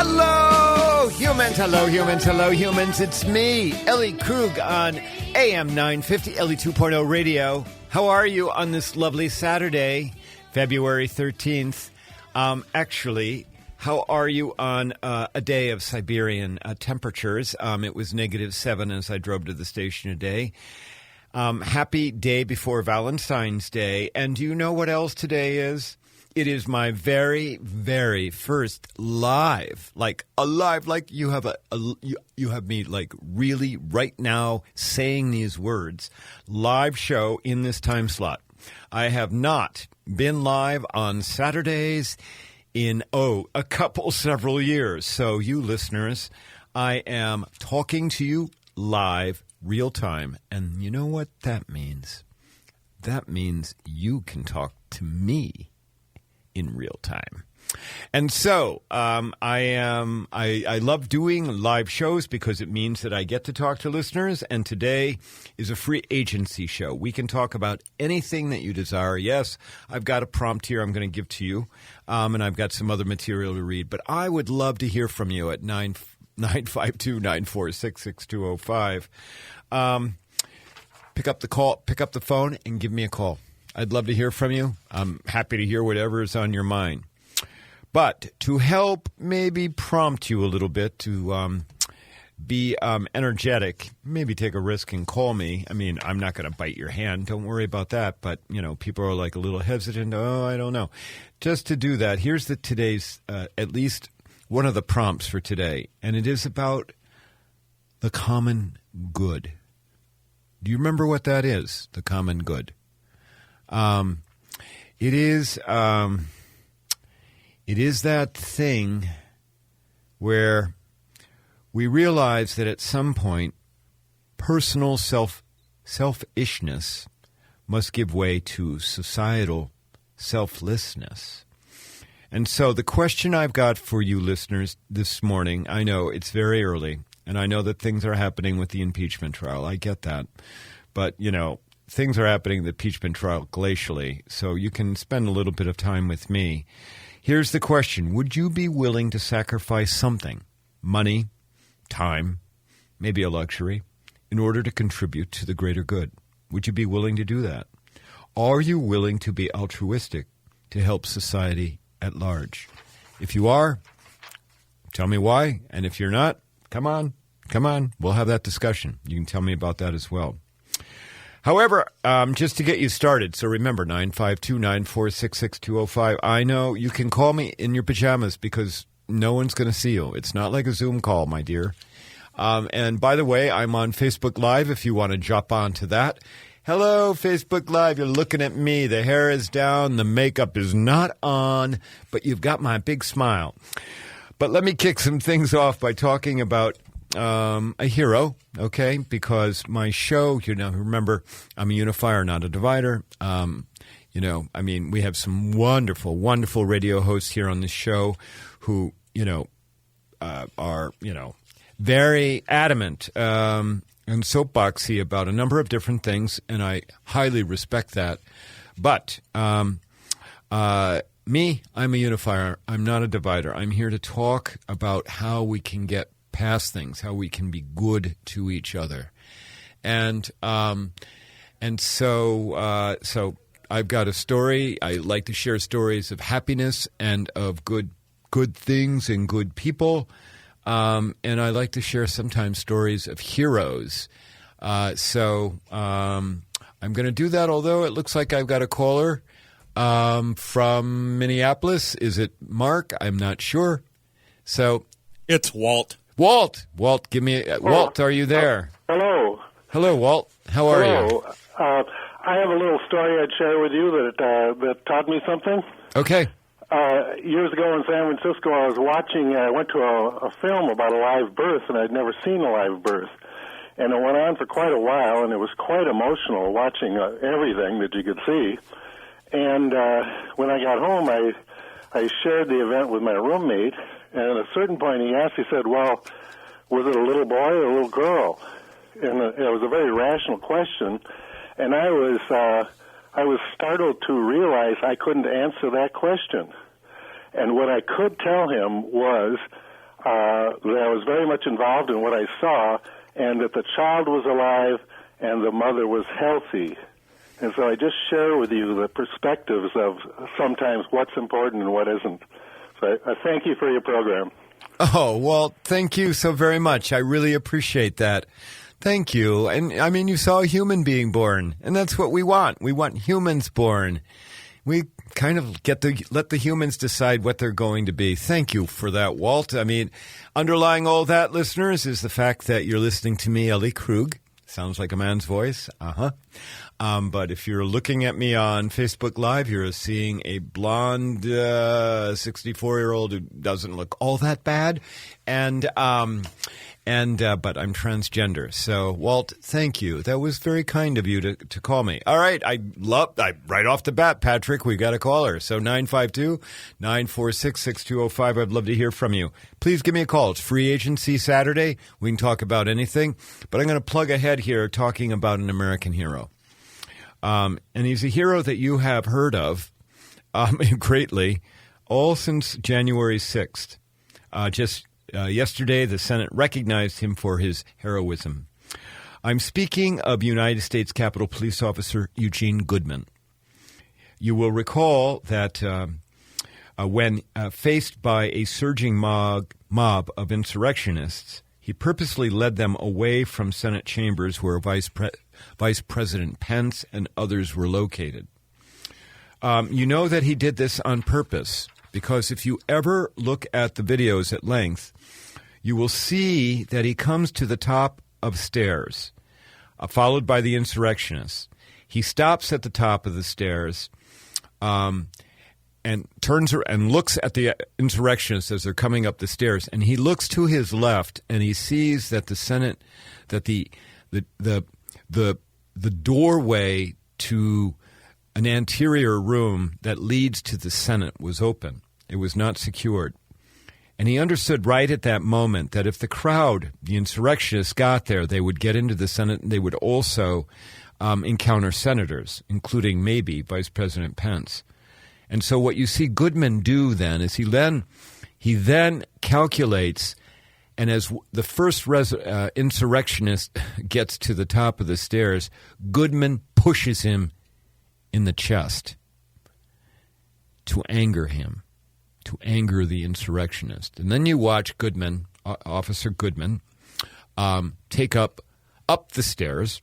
Hello, humans. Hello, humans. Hello, humans. It's me, Ellie Krug on AM 950, Ellie 2.0 Radio. How are you on this lovely Saturday, February 13th? Actually, how are you on a day of Siberian temperatures? It was -7 as I drove to the station today. Happy day before Valentine's Day. And do you know what else today is? It is my very, very first live, like you have you have me like really right now saying these words, live show in this time slot. I have not been live on Saturdays in, several years. So you listeners, I am talking to you live, real time. And you know what that means? That means you can talk to me in real time. And so I love doing live shows because it means that I get to talk to listeners. And today is a free agency show. We can talk about anything that you desire. Yes, I've got a prompt here I'm going to give to you, and I've got some other material to read. But I would love to hear from you at 952-946-6205. Pick up the phone and give me a call. I'd love to hear from you. I'm happy to hear whatever is on your mind. But to help maybe prompt you a little bit to be energetic, maybe take a risk and call me. I mean, I'm not going to bite your hand. Don't worry about that. But, you know, people are like a little hesitant. Oh, I don't know. Just to do that, here's today's, at least one of the prompts for today. And it is about the common good. Do you remember what that is, the common good? It is that thing where we realize that at some point personal selfishness must give way to societal selflessness. And so the question I've got for you listeners this morning, I know it's very early, and I know that things are happening with the impeachment trial. I get that. But, you know, things are happening in the impeachment trial glacially, so you can spend a little bit of time with me. Here's the question. Would you be willing to sacrifice something, money, time, maybe a luxury, in order to contribute to the greater good? Would you be willing to do that? Are you willing to be altruistic to help society at large? If you are, tell me why. And if you're not, come on. We'll have that discussion. You can tell me about that as well. However, just to get you started, so remember, 952-946-6205. I know you can call me in your pajamas because no one's going to see you. It's not like a Zoom call, my dear. And by the way, I'm on Facebook Live if you want to jump on to that. Hello, Facebook Live. You're looking at me. The hair is down. The makeup is not on, but you've got my big smile. But let me kick some things off by talking about a hero, okay? Because my show, you know, remember, I'm a unifier, not a divider. You know, I mean, we have some wonderful, wonderful radio hosts here on this show who, you know, are, you know, very adamant and soapboxy about a number of different things, and I highly respect that. But me, I'm a unifier. I'm not a divider. I'm here to talk about how we can get past things, how we can be good to each other. And so I've got a story. I like to share stories of happiness and of good things and good people. And I like to share sometimes stories of heroes. So I'm going to do that, although it looks like I've got a caller from Minneapolis. Is it Mark? I'm not sure. So it's Walt. Walt, give me Walt, are you there? Hello. Hello, Walt. How are you? I have a little story I'd share with you that taught me something. Okay. Years ago in San Francisco, I went to a film about a live birth, and I'd never seen a live birth. And it went on for quite a while, and it was quite emotional watching everything that you could see. And when I got home, I shared the event with my roommate. And at a certain point, he said, well, was it a little boy or a little girl? And it was a very rational question. And I was startled to realize I couldn't answer that question. And what I could tell him was, that I was very much involved in what I saw, and that the child was alive and the mother was healthy. And so I just share with you the perspectives of sometimes what's important and what isn't. So I thank you for your program. Oh, well, thank you so very much. I really appreciate that. Thank you. And I mean, you saw a human being born, and that's what we want. We want humans born. We kind of let the humans decide what they're going to be. Thank you for that, Walt. I mean, underlying all that, listeners, is the fact that you're listening to me, Ellie Krug. Sounds like a man's voice. But if you're looking at me on Facebook Live, you're seeing a blonde 64-year-old who doesn't look all that bad. But I'm transgender. So, Walt, thank you. That was very kind of you to call me. All right. Right off the bat, Patrick, we got a caller. So 952-946-6205. I'd love to hear from you. Please give me a call. It's Free Agency Saturday. We can talk about anything. But I'm going to plug ahead here talking about an American hero. And he's a hero that you have heard of greatly all since January 6th. Yesterday, the Senate recognized him for his heroism. I'm speaking of United States Capitol Police Officer Eugene Goodman. You will recall that when faced by a surging mob of insurrectionists, he purposely led them away from Senate chambers where Vice President Pence and others were located. You know that he did this on purpose, because if you ever look at the videos at length, you will see that he comes to the top of stairs, followed by the insurrectionists. He stops at the top of the stairs and turns and looks at the insurrectionists as they're coming up the stairs. And he looks to his left, and he sees that the Senate, that the doorway to an anterior room that leads to the Senate was open. It was not secured. And he understood right at that moment that if the crowd, the insurrectionists, got there, they would get into the Senate, and they would also encounter senators, including maybe Vice President Pence. And so what you see Goodman do then is he then calculates, and as the first insurrectionist gets to the top of the stairs, Goodman pushes him in the chest to anger him, to anger the insurrectionist. And then you watch Goodman, Officer Goodman, take up the stairs,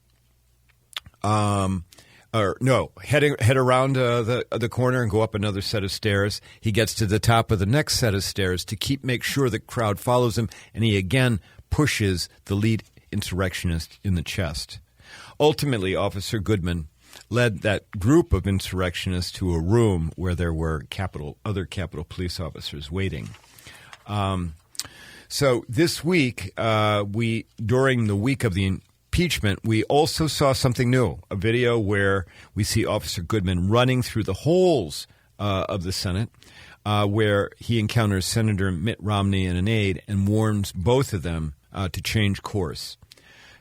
head around the corner and go up another set of stairs. He gets to the top of the next set of stairs to make sure the crowd follows him, and he again pushes the lead insurrectionist in the chest. Ultimately, Officer Goodman led that group of insurrectionists to a room where there were other Capitol police officers waiting. So this week, during the week of the impeachment, we also saw something new, a video where we see Officer Goodman running through the halls of the Senate, where he encounters Senator Mitt Romney and an aide and warns both of them to change course.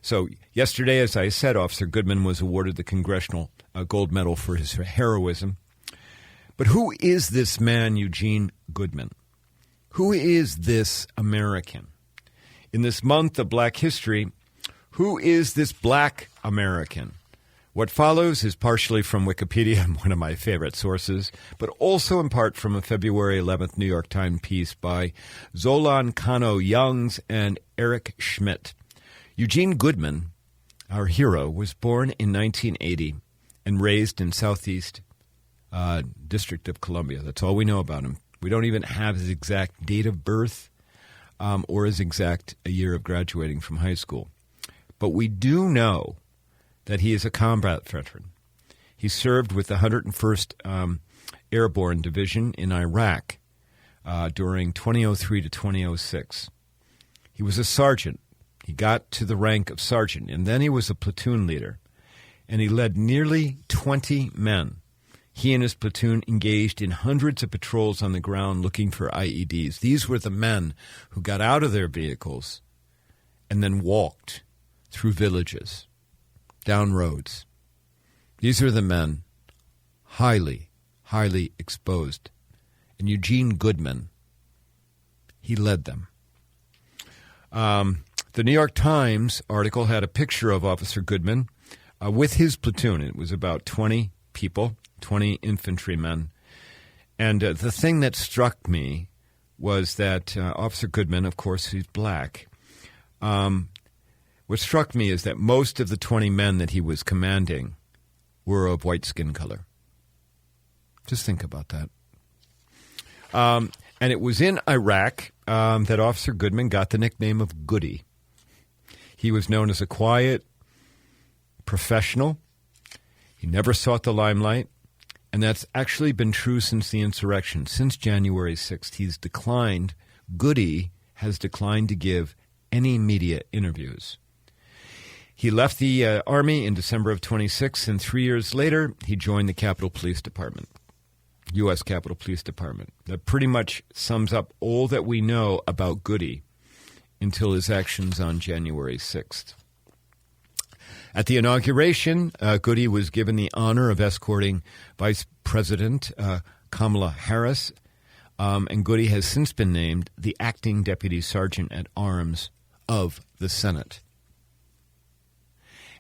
So yesterday, as I said, Officer Goodman was awarded the Congressional Gold Medal for his heroism. But who is this man, Eugene Goodman? Who is this American? In this month of Black History, who is this Black American? What follows is partially from Wikipedia, one of my favorite sources, but also in part from a February 11th New York Times piece by Zolan Kano-Youngs and Eric Schmidt. Eugene Goodman, our hero, was born in 1980 and raised in Southeast District of Columbia. That's all we know about him. We don't even have his exact date of birth or his exact year of graduating from high school. But we do know that he is a combat veteran. He served with the 101st Airborne Division in Iraq during 2003 to 2006. He was a sergeant. He got to the rank of sergeant, and then he was a platoon leader, and he led nearly 20 men. He and his platoon engaged in hundreds of patrols on the ground looking for IEDs. These were the men who got out of their vehicles and then walked through villages, down roads. These are the men highly, highly exposed. And Eugene Goodman, he led them. The New York Times article had a picture of Officer Goodman with his platoon. It was about 20 people, 20 infantrymen. And the thing that struck me was that Officer Goodman, of course, he's black. What struck me is that most of the 20 men that he was commanding were of white skin color. Just think about that. And it was in Iraq that Officer Goodman got the nickname of Goody. He was known as a quiet professional. He never sought the limelight. And that's actually been true since the insurrection. Since January 6th, Goody has declined to give any media interviews. He left the Army in December of 26, and 3 years later, he joined the Capitol Police Department, U.S. Capitol Police Department. That pretty much sums up all that we know about Goody until his actions on January 6th. At the inauguration, Goody was given the honor of escorting Vice President Kamala Harris, and Goody has since been named the acting Deputy Sergeant at Arms of the Senate.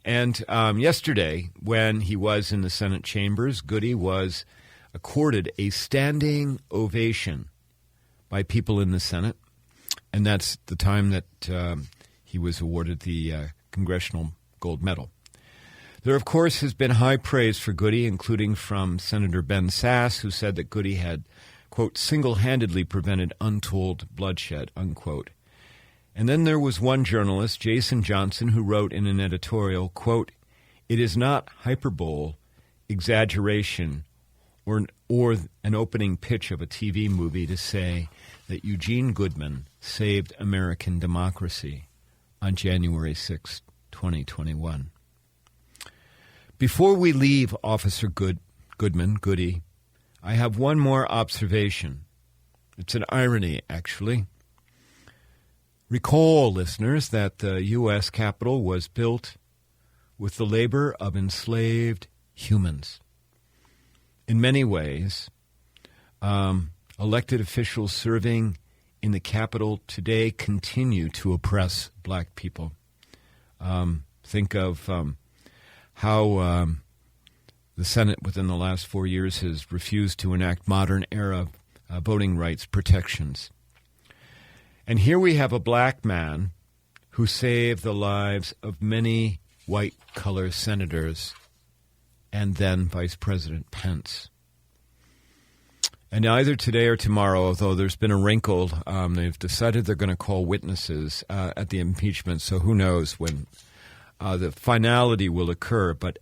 And yesterday, when he was in the Senate chambers, Goody was accorded a standing ovation by people in the Senate, and that's the time that he was awarded the Congressional Gold Medal. There, of course, has been high praise for Goody, including from Senator Ben Sasse, who said that Goody had, quote, single-handedly prevented untold bloodshed, unquote. And then there was one journalist, Jason Johnson, who wrote in an editorial, quote, it is not hyperbole, exaggeration, or an opening pitch of a TV movie to say that Eugene Goodman saved American democracy on January 6, 2021. Before we leave Officer Goody, I have one more observation. It's an irony, actually. Recall, listeners, that the U.S. Capitol was built with the labor of enslaved humans. In many ways, elected officials serving in the Capitol today continue to oppress black people. Think of how the Senate within the last 4 years has refused to enact modern-era voting rights protections. And here we have a black man who saved the lives of many white-collar senators and then Vice President Pence. And either today or tomorrow, although there's been a wrinkle, they've decided they're going to call witnesses at the impeachment, so who knows when the finality will occur. But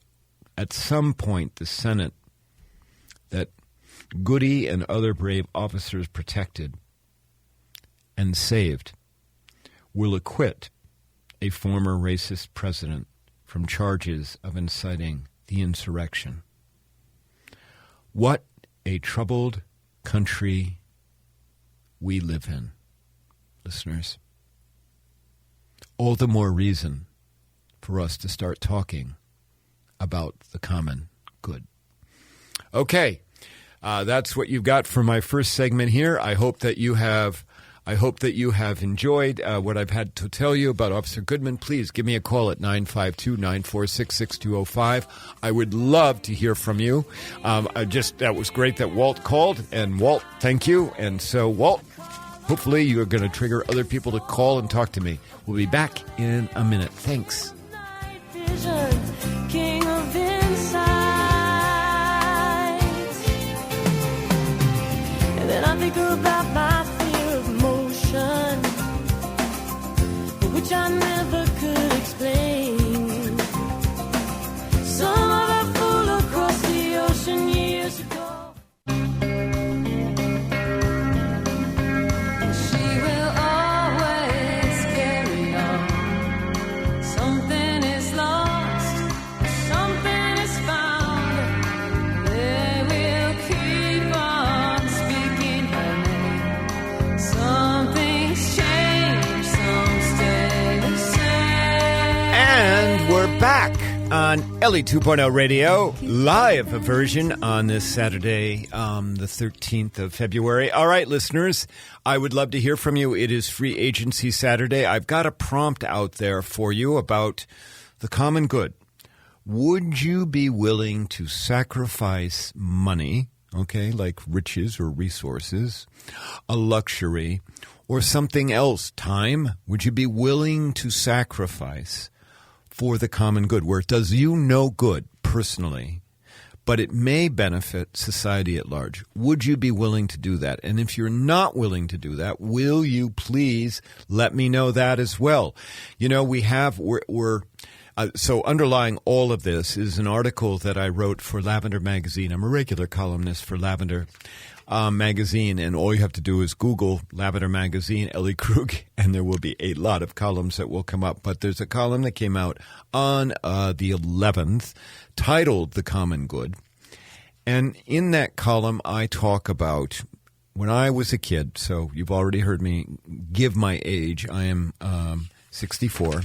at some point, the Senate that Goody and other brave officers protected and saved will acquit a former racist president from charges of inciting the insurrection. What a troubled country we live in, listeners. All the more reason for us to start talking about the common good. Okay, that's what you've got for my first segment here. I hope that you have enjoyed what I've had to tell you about Officer Goodman. Please give me a call at 952-946-6205. I would love to hear from you. That was great that Walt called. And Walt, thank you. And so, Walt, hopefully you're going to trigger other people to call and talk to me. We'll be back in a minute. Thanks. King of insight. And then I think about my which I never could explain. Some other fool across the ocean years ago. She will always carry on something. on Ellie 2.0 Radio, live version on this Saturday, the 13th of February. All right, listeners, I would love to hear from you. It is Free Agency Saturday. I've got a prompt out there for you about the common good. Would you be willing to sacrifice money, okay, like riches or resources, a luxury, or something else, time? Would you be willing to sacrifice for the common good, where it does you no good personally, but it may benefit society at large? Would you be willing to do that? And if you're not willing to do that, will you please let me know that as well? You know, so underlying all of this is an article that I wrote for Lavender Magazine. I'm a regular columnist for Lavender Magazine, and all you have to do is Google Lavender Magazine, Ellie Krug, and there will be a lot of columns that will come up. But there's a column that came out on the 11th titled The Common Good. And in that column, I talk about when I was a kid. So you've already heard me give my age. I am 64.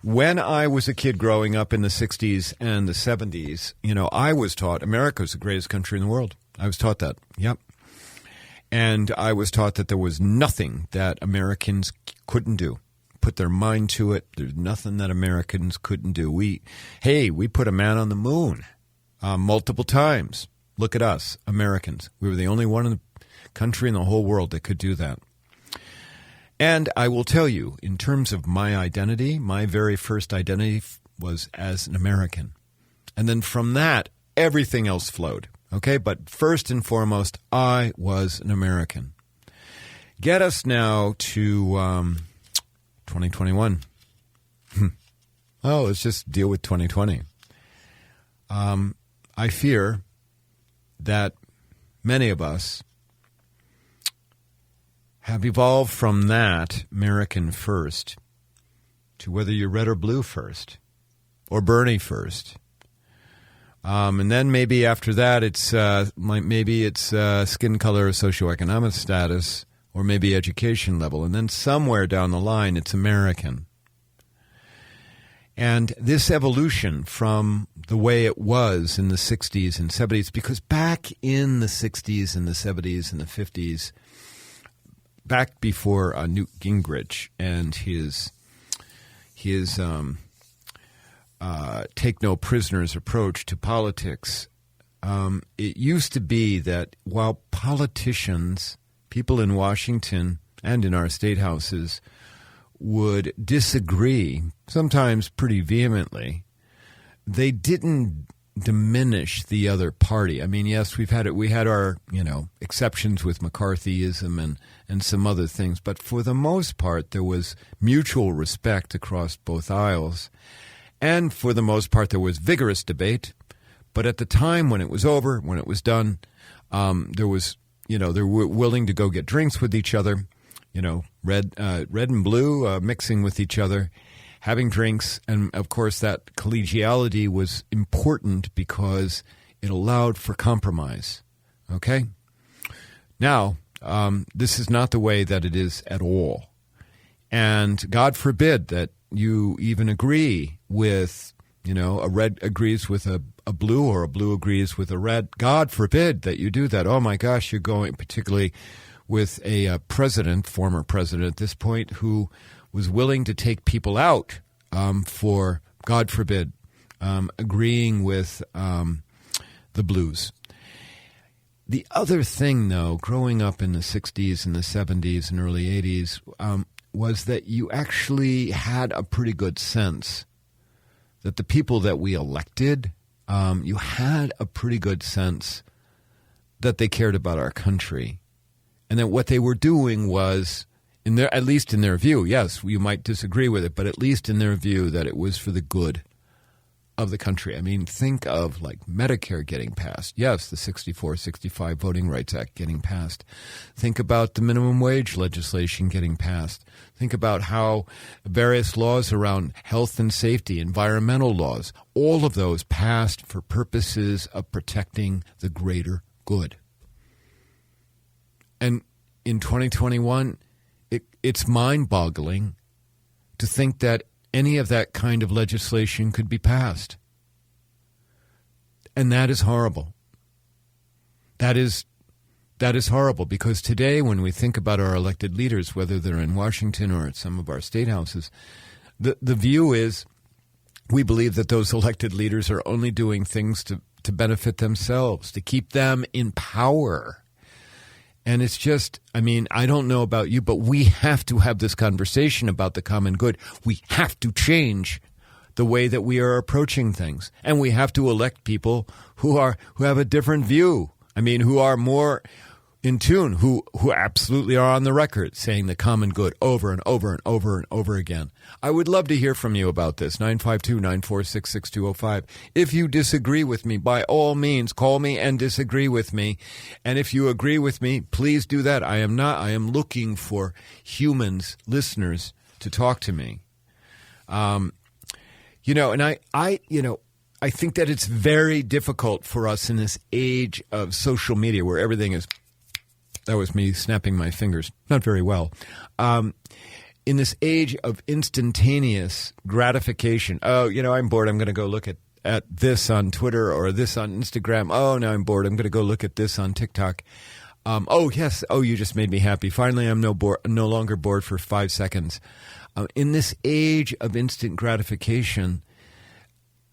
When I was a kid growing up in the 60s and the 70s, you know, I was taught America's the greatest country in the world. I was taught that. Yep. And I was taught that there was nothing that Americans couldn't do. Put their mind to it. There's nothing that Americans couldn't do. We put a man on the moon multiple times. Look at us, Americans. We were the only one in the country in the whole world that could do that. And I will tell you, in terms of my identity, my very first identity was as an American. And then from that, everything else flowed. Okay, but first and foremost, I was an American. Get us now to 2021. Oh, let's just deal with 2020. I fear that many of us have evolved from that American first to whether you're red or blue first, or Bernie first. And then maybe after that, it's skin color, socioeconomic status, or maybe education level. And then somewhere down the line, it's American. And this evolution from the way it was in the 60s and 70s, because back in the 60s and the 70s and the 50s, back before Newt Gingrich and his take no prisoners approach to politics, it used to be that while politicians, people in Washington and in our state houses, would disagree, sometimes pretty vehemently, they didn't diminish the other party. I mean, yes, we had our, exceptions with McCarthyism and some other things, but for the most part, there was mutual respect across both aisles. And for the most part, there was vigorous debate. But at the time when it was over, when it was done, there was, they were willing to go get drinks with each other, red and blue mixing with each other, having drinks. And, of course, that collegiality was important because it allowed for compromise. Okay? Now, this is not the way that it is at all. And God forbid that you even agree with, a red agrees with a blue or a blue agrees with a red. God forbid that you do that. Oh, my gosh, you're going, particularly with a president, former president at this point, who was willing to take people out for, God forbid, agreeing with the blues. The other thing, though, growing up in the 60s and the 70s and early 80s, was that you actually had a pretty good sense that the people that we elected, you had a pretty good sense that they cared about our country, and that what they were doing was, at least in their view, yes, you might disagree with it, but at least in their view, that it was for the good of the country. I mean, think of like Medicare getting passed. Yes, the 64-65 Voting Rights Act getting passed. Think about the minimum wage legislation getting passed. Think about how various laws around health and safety, environmental laws, all of those passed for purposes of protecting the greater good. And in 2021, it's mind-boggling to think that any of that kind of legislation could be passed. And that is horrible. That is horrible, because today when we think about our elected leaders, whether they're in Washington or at some of our state houses, the view is we believe that those elected leaders are only doing things to benefit themselves, to keep them in power. And it's just, I mean, I don't know about you, but we have to have this conversation about the common good. We have to change the way that we are approaching things. And we have to elect people who have a different view. I mean, who are more in tune, who absolutely are on the record saying the common good over and over and over and over again. I would love to hear from you about this, 952-946-6205. If you disagree with me, by all means, call me and disagree with me. And if you agree with me, please do that. I am looking for humans, listeners, to talk to me. And I think that it's very difficult for us in this age of social media where everything is. That was me snapping my fingers. Not very well. In this age of instantaneous gratification. Oh, I'm bored. I'm going to go look at this on Twitter or this on Instagram. Oh, now I'm bored. I'm going to go look at this on TikTok. Oh, yes. Oh, you just made me happy. Finally, I'm no longer bored for 5 seconds. In this age of instant gratification,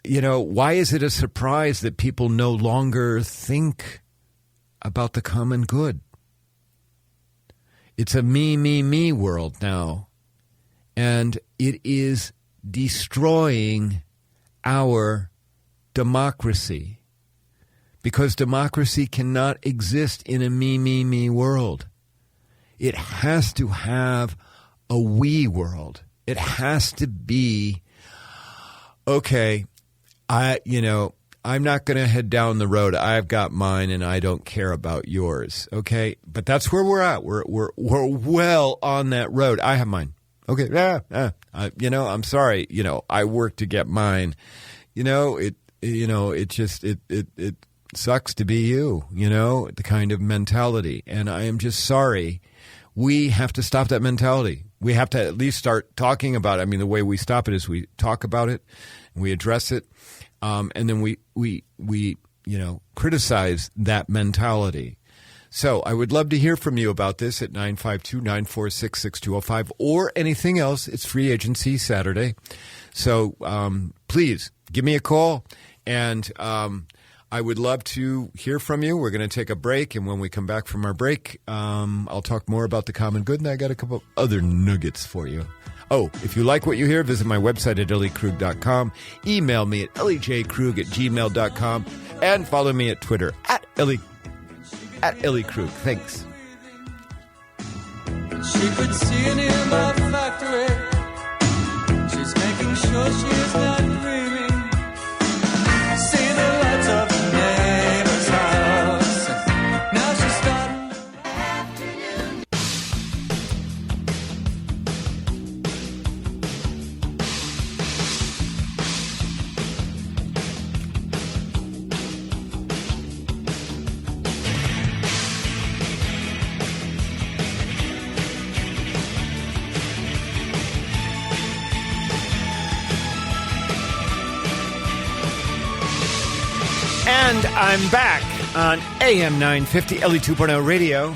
why is it a surprise that people no longer think about the common good? It's a me world now, and it is destroying our democracy, because democracy cannot exist in a me world. It has to have a we world. It has to be, okay, I'm not going to head down the road. I've got mine, and I don't care about yours. Okay, but that's where we're at. We're well on that road. I have mine. Okay, I'm sorry. I work to get mine. It sucks to be you. The kind of mentality, and I am just sorry. We have to stop that mentality. We have to at least start talking about it. I mean, the way we stop it is we talk about it, and we address it. And then we criticize that mentality. So I would love to hear from you about this at 952-946-6205 or anything else. It's Free Agency Saturday. So please give me a call, and I would love to hear from you. We're going to take a break, and when we come back from our break, I'll talk more about the common good, and I got a couple other nuggets for you. Oh, if you like what you hear, visit my website at elliekrug.com. Email me at elliekrug@gmail.com. And follow me at Twitter at elliekrug. Thanks. She could see it in the factory. She's making sure she's not dreaming. See the lights of the neighbor's house. Now she's starting. And I'm back on AM 950, Ellie 2.0 radio.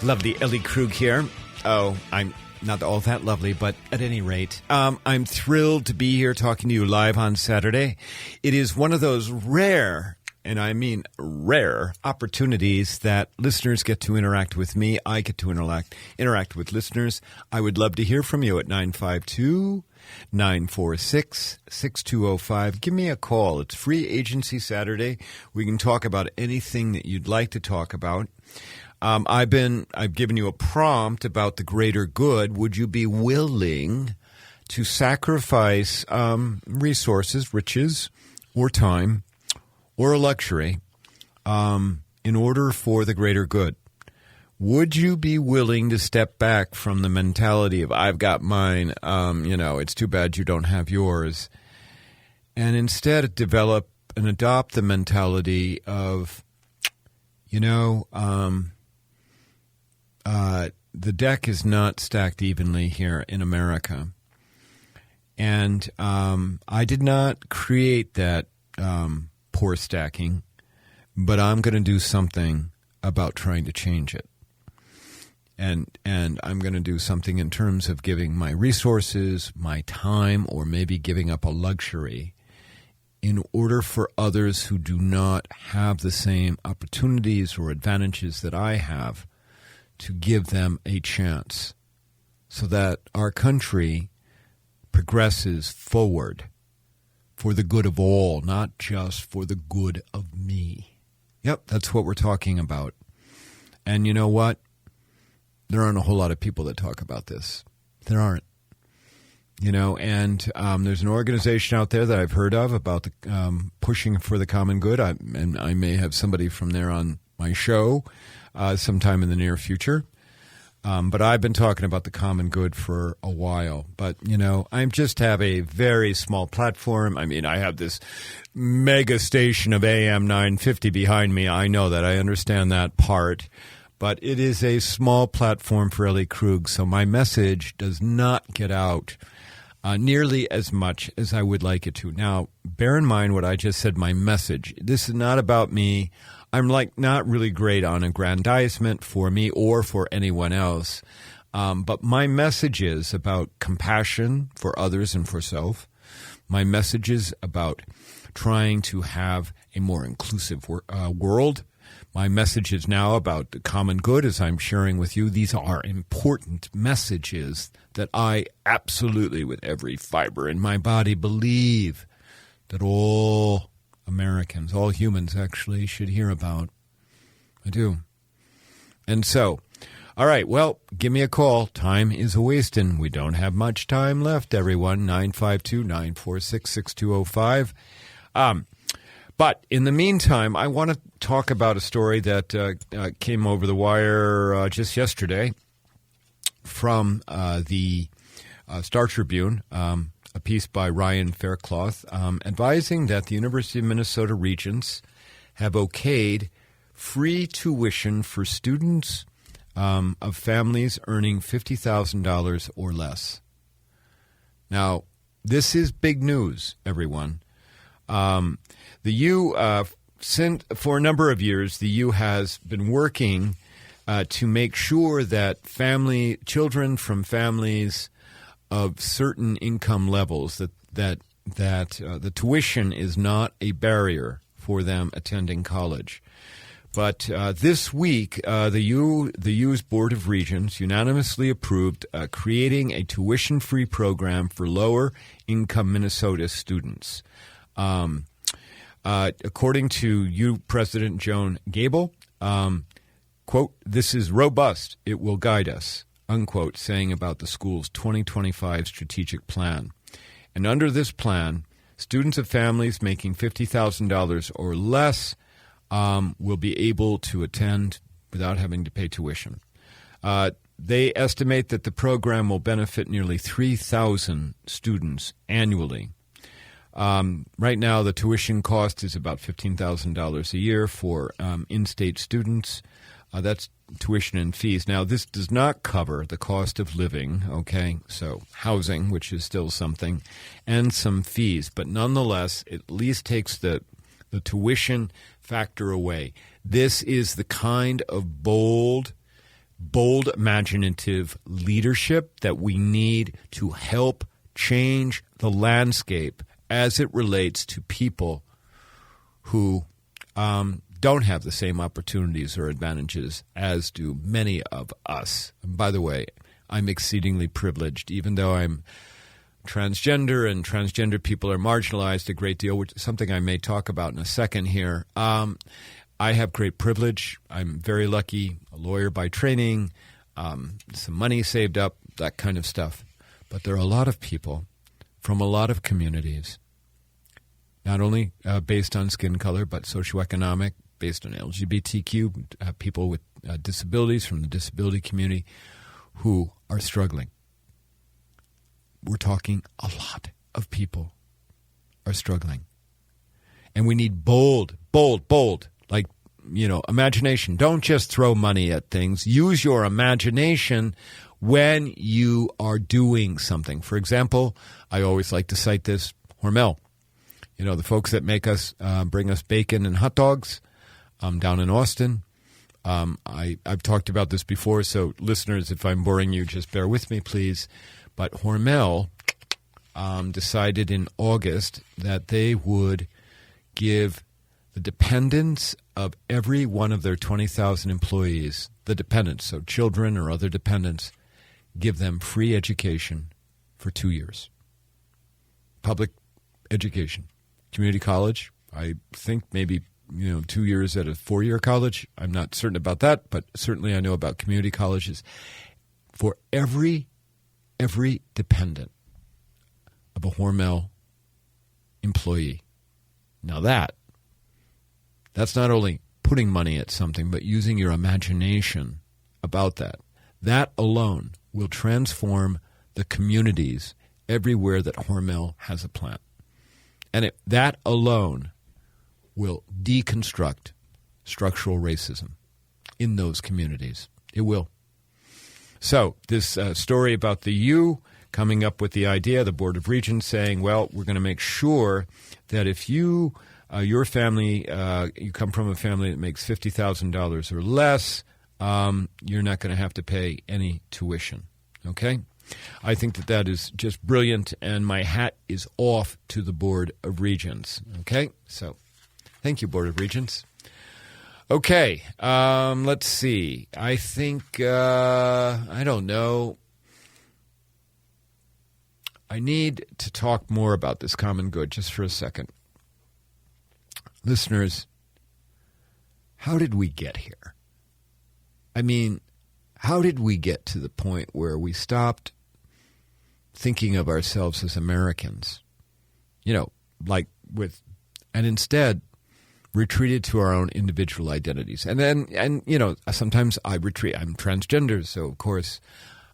Lovely Ellie Krug here. Oh, I'm not all that lovely, but at any rate, I'm thrilled to be here talking to you live on Saturday. It is one of those rare, and I mean rare, opportunities that listeners get to interact with me. I get to interact with listeners. I would love to hear from you at 952-946-6205. Give me a call. It's Free Agency Saturday. We can talk about anything that you'd like to talk about. I've given you a prompt about the greater good. Would you be willing to sacrifice resources, riches, or time, or a luxury in order for the greater good? Would you be willing to step back from the mentality of I've got mine, it's too bad you don't have yours, and instead develop and adopt the mentality of, the deck is not stacked evenly here in America. And I did not create that poor stacking, but I'm going to do something about trying to change it. And I'm going to do something in terms of giving my resources, my time, or maybe giving up a luxury in order for others who do not have the same opportunities or advantages that I have to give them a chance so that our country progresses forward for the good of all, not just for the good of me. Yep, that's what we're talking about. And you know what? There aren't a whole lot of people that talk about this. There aren't. You know, and there's an organization out there that I've heard of about the pushing for the common good. And I may have somebody from there on my show sometime in the near future. But I've been talking about the common good for a while. But, you know, I just have a very small platform. I mean, I have this mega station of AM 950 behind me. I know that. I understand that part. But it is a small platform for Ellie Krug, so my message does not get out nearly as much as I would like it to. Now, bear in mind what I just said, my message. This is not about me. I'm not really great on aggrandizement for me or for anyone else. But my message is about compassion for others and for self. My message is about trying to have a more inclusive world. My message is now about the common good, as I'm sharing with you. These are important messages that I absolutely, with every fiber in my body, believe that all Americans, all humans actually should hear about. I do. And so, all right, well, give me a call. Time is a-wasting. We don't have much time left, everyone. 952-946-6205. But in the meantime, I want to talk about a story that came over the wire just yesterday from the Star Tribune, a piece by Ryan Faircloth, advising that the University of Minnesota Regents have okayed free tuition for students of families earning $50,000 or less. Now, this is big news, everyone. The U, for a number of years, the U has been working to make sure that children from families of certain income levels, that the tuition is not a barrier for them attending college. But this week, the U's Board of Regents unanimously approved creating a tuition-free program for lower-income Minnesota students. According to U President Joan Gable, quote, "This is robust. It will guide us," unquote, saying about the school's 2025 strategic plan. And under this plan, students of families making $50,000 or less will be able to attend without having to pay tuition. They estimate that the program will benefit nearly 3,000 students annually. Right now, the tuition cost is about $15,000 a year for in-state students. That's tuition and fees. Now, this does not cover the cost of living, okay? So housing, which is still something, and some fees. But nonetheless, it at least takes the tuition factor away. This is the kind of bold, imaginative leadership that we need to help change the landscape as it relates to people who don't have the same opportunities or advantages as do many of us. And by the way, I'm exceedingly privileged, even though I'm transgender and transgender people are marginalized a great deal, which is something I may talk about in a second here. I have great privilege. I'm very lucky, a lawyer by training, some money saved up, that kind of stuff. But there are a lot of people from a lot of communities, not only based on skin color, but socioeconomic, based on LGBTQ, people with disabilities from the disability community who are struggling. We're talking a lot of people are struggling. And we need bold, like imagination. Don't just throw money at things. Use your imagination when you are doing something. For example, I always like to cite this, Hormel. The folks that bring us bacon and hot dogs down in Austin. I've talked about this before, so listeners, if I'm boring you, just bear with me, please. But Hormel decided in August that they would give the dependents of every one of their 20,000 employees, the dependents, so children or other dependents, give them free education for 2 years. Public education. Community college, I think maybe 2 years at a 4-year college. I'm not certain about that, but certainly I know about community colleges. For every dependent of a Hormel employee. Now that's not only putting money at something, but using your imagination about that. That alone will transform the communities everywhere that Hormel has a plant. And that alone will deconstruct structural racism in those communities. It will. So this story about the U coming up with the idea, the Board of Regents saying, well, we're going to make sure that if your family, you come from a family that makes $50,000 or less, you're not going to have to pay any tuition. Okay? I think that is just brilliant, and my hat is off to the Board of Regents. Okay? So thank you, Board of Regents. Okay, let's see. I think, I don't know. I need to talk more about this common good just for a second. Listeners, how did we get here? I mean, how did we get to the point where we stopped thinking of ourselves as Americans? And instead retreated to our own individual identities. And sometimes I retreat. I'm transgender, so of course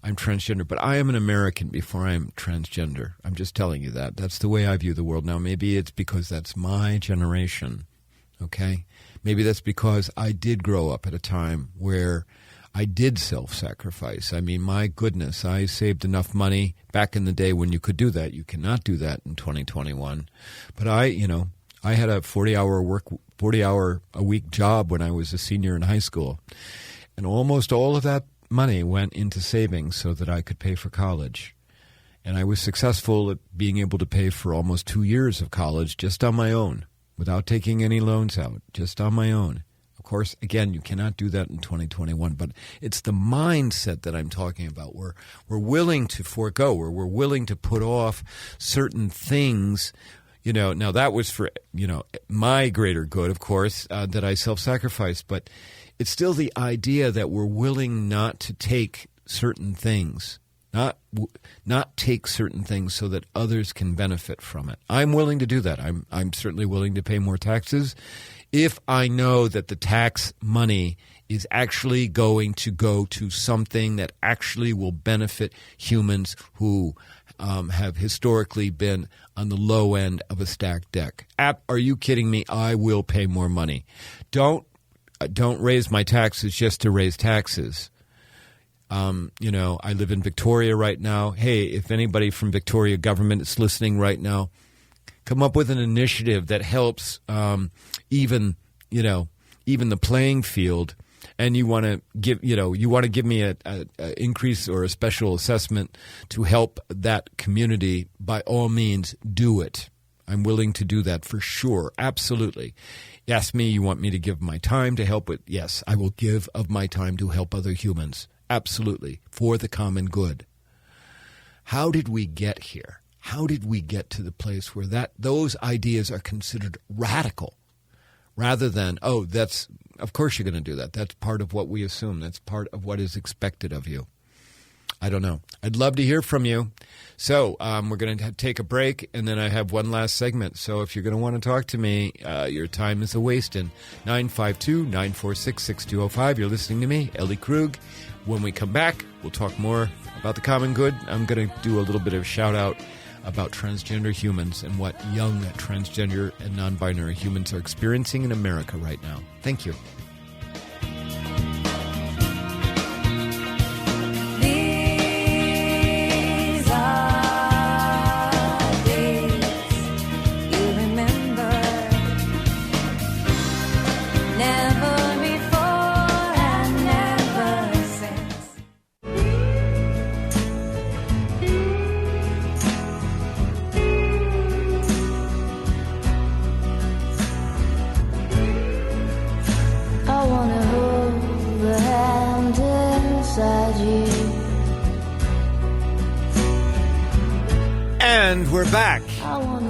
I'm transgender, but I am an American before I'm transgender. I'm just telling you that. That's the way I view the world now. Maybe it's because that's my generation, okay? Maybe that's because I did grow up at a time where I did self-sacrifice. I mean, my goodness, I saved enough money back in the day when you could do that. You cannot do that in 2021. But I had a 40-hour-a-week job when I was a senior in high school. And almost all of that money went into savings so that I could pay for college. And I was successful at being able to pay for almost 2 years of college just on my own, without taking any loans out, just on my own. Of course, again, you cannot do that in 2021, but it's the mindset that I'm talking about, where we're willing to forego, where we're willing to put off certain things. Now that was for, my greater good, of course, that I self-sacrificed, but it's still the idea that we're willing not to take certain things, not take certain things so that others can benefit from it. I'm willing to do that. I'm certainly willing to pay more taxes if I know that the tax money is actually going to go to something that actually will benefit humans who have historically been on the low end of a stacked deck. Are you kidding me? I will pay more money. Don't raise my taxes just to raise taxes. I live in Victoria right now. Hey, if anybody from Victoria government is listening right now, come up with an initiative that helps even the playing field. And you want to give me a increase or a special assessment to help that community. By all means, do it. I'm willing to do that for sure. Absolutely. Ask me, you want me to give my time to help with? Yes, I will give of my time to help other humans. Absolutely. For the common good. How did we get here? How did we get to the place where those ideas are considered radical rather than, of course you're going to do that. That's part of what we assume. That's part of what is expected of you. I don't know. I'd love to hear from you. So we're going to take a break, and then I have one last segment. So if you're going to want to talk to me, your time is a-wasting. 952-946-6205. You're listening to me, Ellie Krug. When we come back, we'll talk more about the common good. I'm going to do a little bit of a shout-out about transgender humans and what young transgender and non-binary humans are experiencing in America right now. Thank you. And we're back.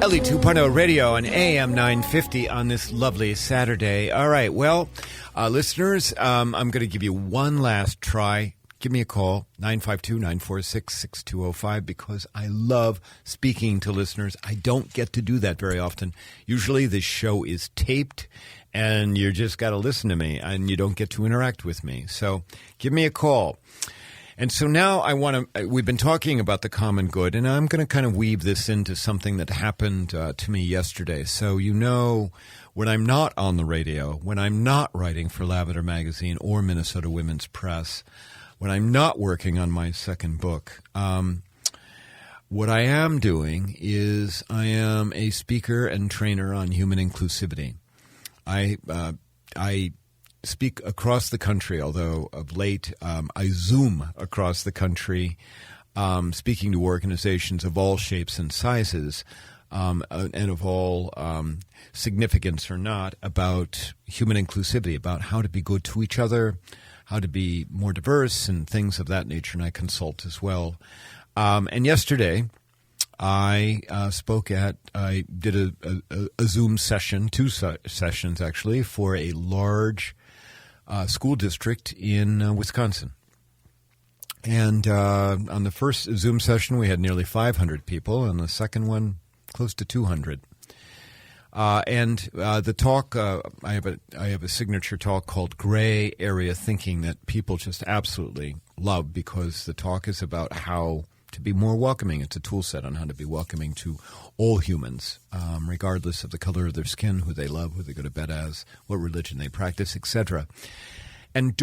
Ellie 2.0 radio on AM 950 on this lovely Saturday. All right, well, listeners, I'm going to give you one last try. Give me a call, 952-946-6205, because I love speaking to listeners. I don't get to do that very often. Usually this show is taped, and you just got to listen to me, and you don't get to interact with me. So give me a call. And so now we've been talking about the common good, and I'm going to kind of weave this into something that happened to me yesterday. So when I'm not on the radio, when I'm not writing for Lavender Magazine or Minnesota Women's Press, when I'm not working on my second book, what I am doing is I am a speaker and trainer on human inclusivity. I speak across the country, although of late I Zoom across the country, speaking to organizations of all shapes and sizes and of all significance or not about human inclusivity, about how to be good to each other, how to be more diverse and things of that nature, and I consult as well. And yesterday I did a Zoom session, two sessions actually, for a large school district in Wisconsin. And on the first Zoom session, we had nearly 500 people, and the second one, close to 200. The talk, I have a signature talk called Gray Area Thinking that people just absolutely love, because the talk is about how to be more welcoming. It's a tool set on how to be welcoming to all humans, regardless of the color of their skin, who they love, who they go to bed as, what religion they practice, etc. And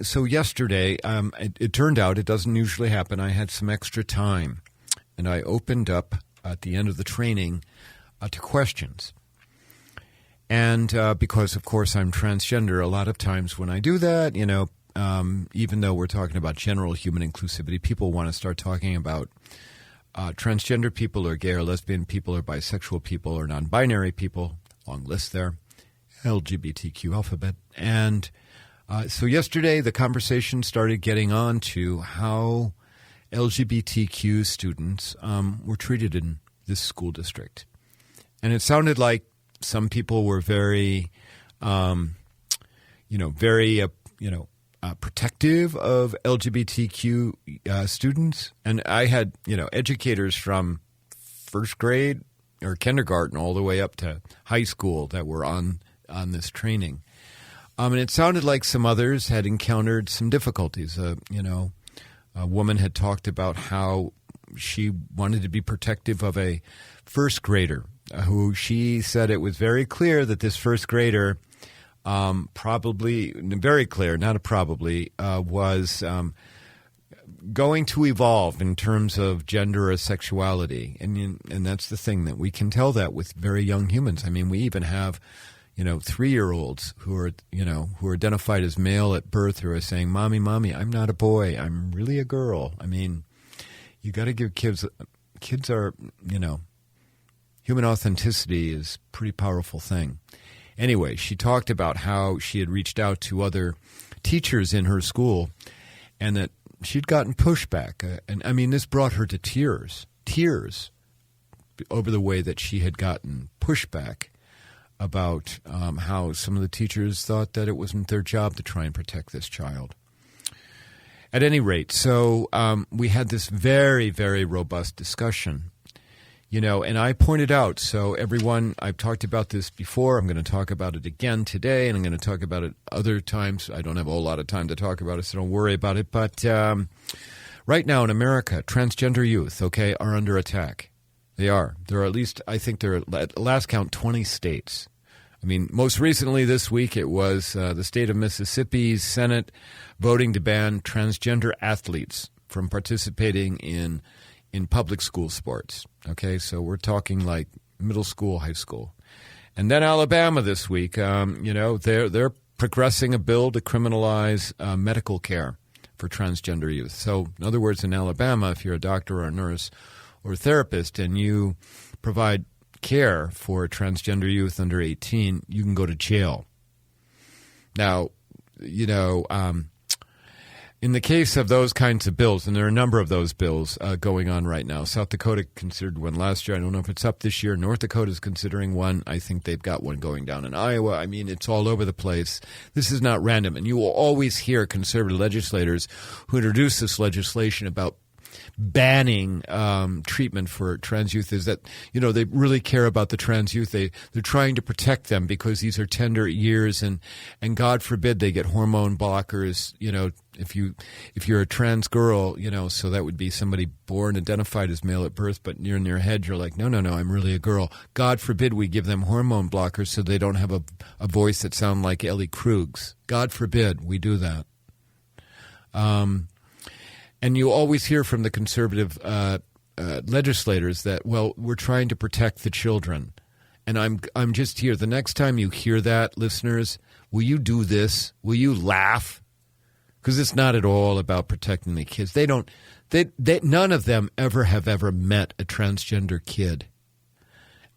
so yesterday, it turned out, it doesn't usually happen, I had some extra time, and I opened up at the end of the training to questions. And because, of course, I'm transgender, a lot of times when I do that, even though we're talking about general human inclusivity, people want to start talking about transgender people or gay or lesbian people or bisexual people or non-binary people, long list there, LGBTQ alphabet. And so yesterday the conversation started getting on to how LGBTQ students were treated in this school district. And it sounded like some people were very, protective of LGBTQ students. And I had, educators from first grade or kindergarten all the way up to high school that were on this training. And it sounded like some others had encountered some difficulties. A woman had talked about how she wanted to be protective of a first grader who she said it was very clear that this first grader was going to evolve in terms of gender or sexuality. And that's the thing, that we can tell that with very young humans. I mean, we even have 3-year-olds who are identified as male at birth who are saying, "Mommy, I'm not a boy. I'm really a girl." I mean, you got to give kids are, human authenticity is a pretty powerful thing. Anyway, she talked about how she had reached out to other teachers in her school and that she'd gotten pushback. And I mean, this brought her to tears over the way that she had gotten pushback about how some of the teachers thought that it wasn't their job to try and protect this child. At any rate, so we had this very, very robust discussion, and I pointed out, so everyone, I've talked about this before, I'm going to talk about it again today, and I'm going to talk about it other times. I don't have a whole lot of time to talk about it, so don't worry about it. But right now in America, transgender youth, are under attack. They are. There are at least, I think there are, at last count, 20 states. I mean, most recently this week it was the state of Mississippi's Senate voting to ban transgender athletes from participating in public school sports. So we're talking like middle school, high school. And then Alabama this week, they're progressing a bill to criminalize medical care for transgender youth. So in other words, in Alabama, if you're a doctor or a nurse or a therapist and you provide care for transgender youth under 18, you can go to jail. Now, in the case of those kinds of bills, and there are a number of those bills going on right now. South Dakota considered one last year. I don't know if it's up this year. North Dakota is considering one. I think they've got one going down in Iowa. I mean, it's all over the place. This is not random. And you will always hear conservative legislators who introduce this legislation about banning treatment for trans youth is that, they really care about the trans youth. They're trying to protect them because these are tender years, and God forbid they get hormone blockers, if you're a trans girl, so that would be somebody born identified as male at birth, but in your head you're like, no, I'm really a girl. God forbid we give them hormone blockers so they don't have a voice that sounds like Ellie Krug's. God forbid we do that. And you always hear from the conservative legislators that, well, we're trying to protect the children. And I'm just here. The next time you hear that, listeners, will you do this? Will you laugh? Because it's not at all about protecting the kids. None of them have ever met a transgender kid.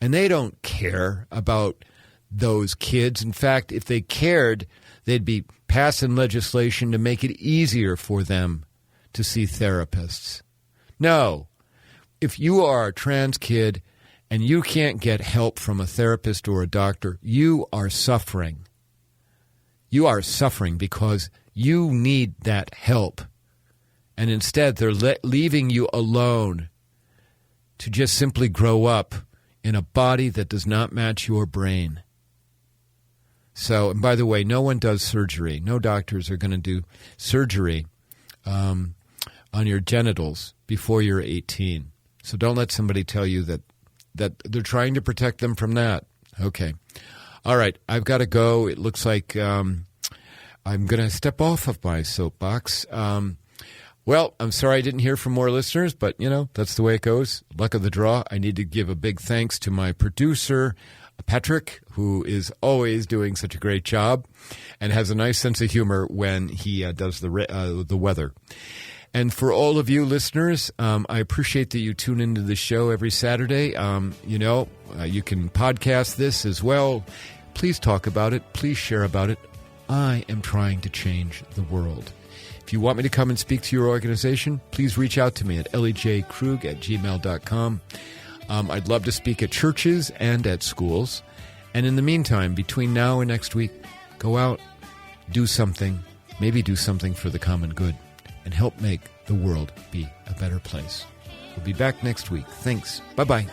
And they don't care about those kids. In fact, if they cared, they'd be passing legislation to make it easier for them to see therapists. No. If you are a trans kid and you can't get help from a therapist or a doctor, you are suffering. You are suffering because you need that help. And instead, they're leaving you alone to just simply grow up in a body that does not match your brain. So, and by the way, no one does surgery. No doctors are going to do surgery on your genitals before you're 18. So don't let somebody tell you that they're trying to protect them from that. Okay. All right. I've got to go. It looks like I'm going to step off of my soapbox. Well, I'm sorry I didn't hear from more listeners, but, that's the way it goes. Luck of the draw. I need to give a big thanks to my producer, Patrick, who is always doing such a great job and has a nice sense of humor when he does the weather. And for all of you listeners, I appreciate that you tune into the show every Saturday. You can podcast this as well. Please talk about it. Please share about it. I am trying to change the world. If you want me to come and speak to your organization, please reach out to me at elliekrug@gmail.com. I'd love to speak at churches and at schools. And in the meantime, between now and next week, go out, do something, maybe do something for the common good, and help make the world be a better place. We'll be back next week. Thanks. Bye-bye.